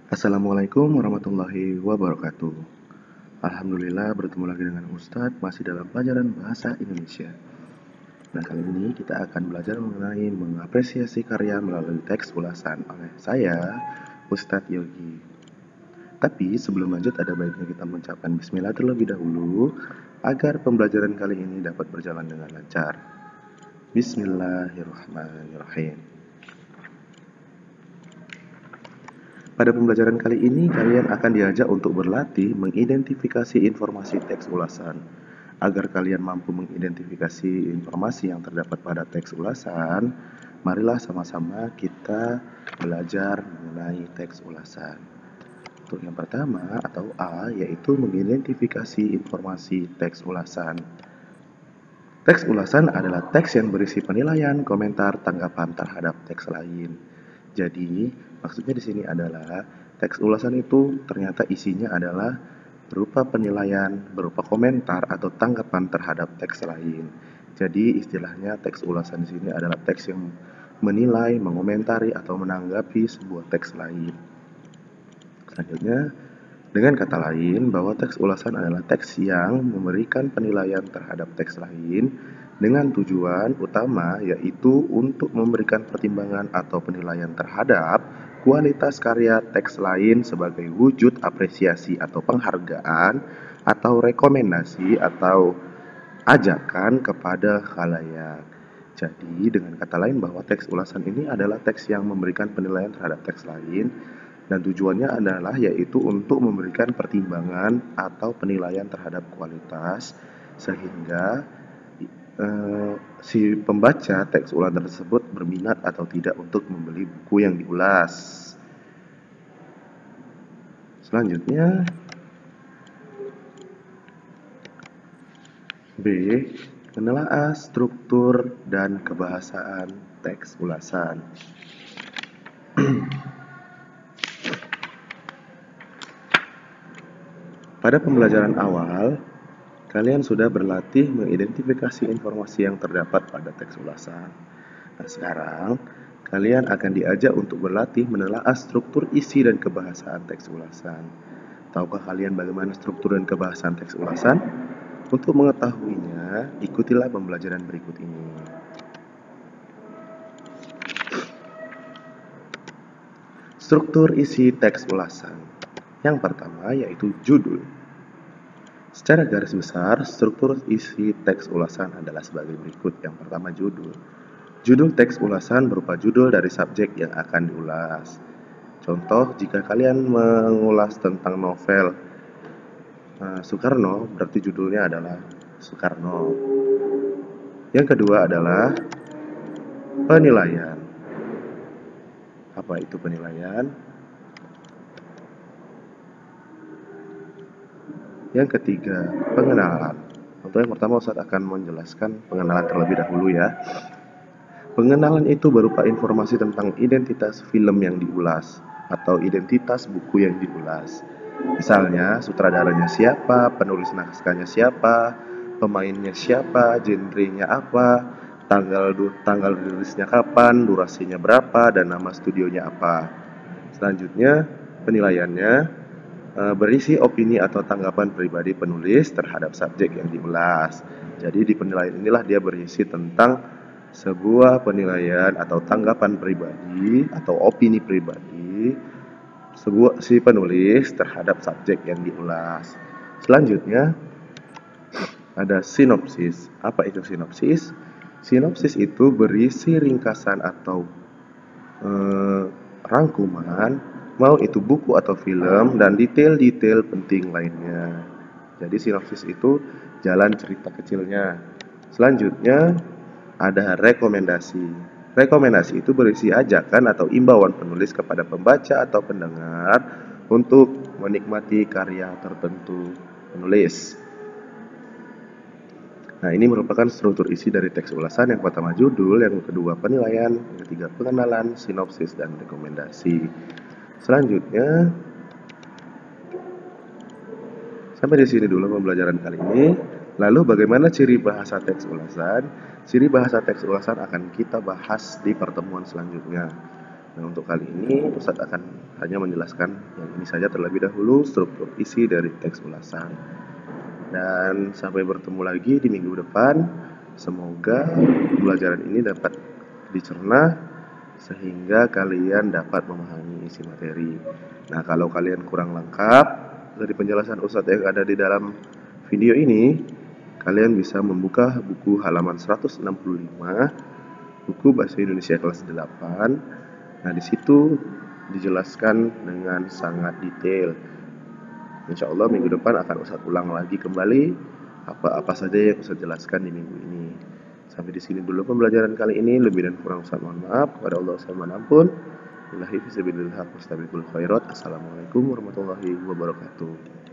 Assalamualaikum warahmatullahi wabarakatuh. Alhamdulillah bertemu lagi dengan Ustadz masih dalam pelajaran bahasa Indonesia. Nah, kali ini kita akan belajar mengenai mengapresiasi karya melalui teks ulasan oleh saya, Ustadz Yogi. Tapi sebelum lanjut ada baiknya kita mengucapkan bismillah terlebih dahulu agar pembelajaran kali ini dapat berjalan dengan lancar. Bismillahirrahmanirrahim. Pada pembelajaran kali ini, kalian akan diajak untuk berlatih mengidentifikasi informasi teks ulasan. Agar kalian mampu mengidentifikasi informasi yang terdapat pada teks ulasan, marilah sama-sama kita belajar mengenai teks ulasan. Untuk yang pertama atau A, yaitu mengidentifikasi informasi teks ulasan. Teks ulasan adalah teks yang berisi penilaian, komentar, tanggapan terhadap teks lain. Jadi, maksudnya di sini adalah teks ulasan itu ternyata isinya adalah berupa penilaian, berupa komentar atau tanggapan terhadap teks lain. Jadi, istilahnya teks ulasan di sini adalah teks yang menilai, mengomentari atau menanggapi sebuah teks lain. Selanjutnya, dengan kata lain, bahwa teks ulasan adalah teks yang memberikan penilaian terhadap teks lain dengan tujuan utama yaitu untuk memberikan pertimbangan atau penilaian terhadap kualitas karya teks lain sebagai wujud apresiasi atau penghargaan atau rekomendasi atau ajakan kepada khalayak. Jadi, dengan kata lain bahwa teks ulasan ini adalah teks yang memberikan penilaian terhadap teks lain dan tujuannya adalah yaitu untuk memberikan pertimbangan atau penilaian terhadap kualitas sehingga si pembaca teks ulang tersebut berminat atau tidak untuk membeli buku yang diulas. Selanjutnya B. Menelaah struktur dan kebahasaan teks ulasan. Pada pembelajaran awal, kalian sudah berlatih mengidentifikasi informasi yang terdapat pada teks ulasan. Nah, sekarang kalian akan diajak untuk berlatih menelaah struktur isi dan kebahasaan teks ulasan. Tahukah kalian bagaimana struktur dan kebahasaan teks ulasan? Untuk mengetahuinya, ikutilah pembelajaran berikut ini. Struktur isi teks ulasan. Yang pertama yaitu judul. Secara garis besar, struktur isi teks ulasan adalah sebagai berikut. Yang pertama, judul. Judul teks ulasan berupa judul dari subjek yang akan diulas. Contoh, jika kalian mengulas tentang novel Soekarno, berarti judulnya adalah Soekarno. Yang kedua adalah penilaian. Apa itu penilaian? Yang ketiga, pengenalan. Untuk yang pertama, Ustadz akan menjelaskan pengenalan terlebih dahulu ya. Pengenalan itu berupa informasi tentang identitas film yang diulas atau identitas buku yang diulas. Misalnya, sutradaranya siapa, penulis naskahnya siapa, pemainnya siapa, genrenya apa, tanggal rilisnya kapan, durasinya berapa, dan nama studionya apa. Selanjutnya, penilaiannya berisi opini atau tanggapan pribadi penulis terhadap subjek yang diulas. Jadi di penilaian inilah dia berisi tentang sebuah penilaian atau tanggapan pribadi atau opini pribadi si penulis terhadap subjek yang diulas. Selanjutnya ada sinopsis. Apa itu sinopsis? Sinopsis itu berisi ringkasan atau rangkuman, mau itu buku atau film, dan detail-detail penting lainnya. Jadi sinopsis itu jalan cerita kecilnya. Selanjutnya ada rekomendasi. Rekomendasi itu berisi ajakan atau imbauan penulis kepada pembaca atau pendengar untuk menikmati karya tertentu penulis. Nah, ini merupakan struktur isi dari teks ulasan. Yang pertama judul, yang kedua penilaian, yang ketiga pengenalan, sinopsis, dan rekomendasi. Selanjutnya, sampai di sini dulu pembelajaran kali ini. Lalu bagaimana ciri bahasa teks ulasan? Ciri bahasa teks ulasan akan kita bahas di pertemuan selanjutnya. Nah, untuk kali ini Ustadz akan hanya menjelaskan yang ini saja terlebih dahulu, struktur isi dari teks ulasan. Dan sampai bertemu lagi di minggu depan. Semoga pembelajaran ini dapat dicerna sehingga kalian dapat memahami isi materi. Nah, kalau kalian kurang lengkap dari penjelasan Ustadz yang ada di dalam video ini, kalian bisa membuka buku halaman 165, buku Bahasa Indonesia kelas 8. Nah, di situ dijelaskan dengan sangat detail. Insya Allah minggu depan akan Ustadz ulang lagi kembali apa-apa saja yang Ustadz jelaskan di minggu ini. Sampai di sini dulu pembelajaran kali ini. Lebih dan kurang Ustadz mohon maaf. Kepada Allah saya mohon ampun. Billahi fisabilillah wastabiqul khairat. Assalamualaikum warahmatullahi wabarakatuh.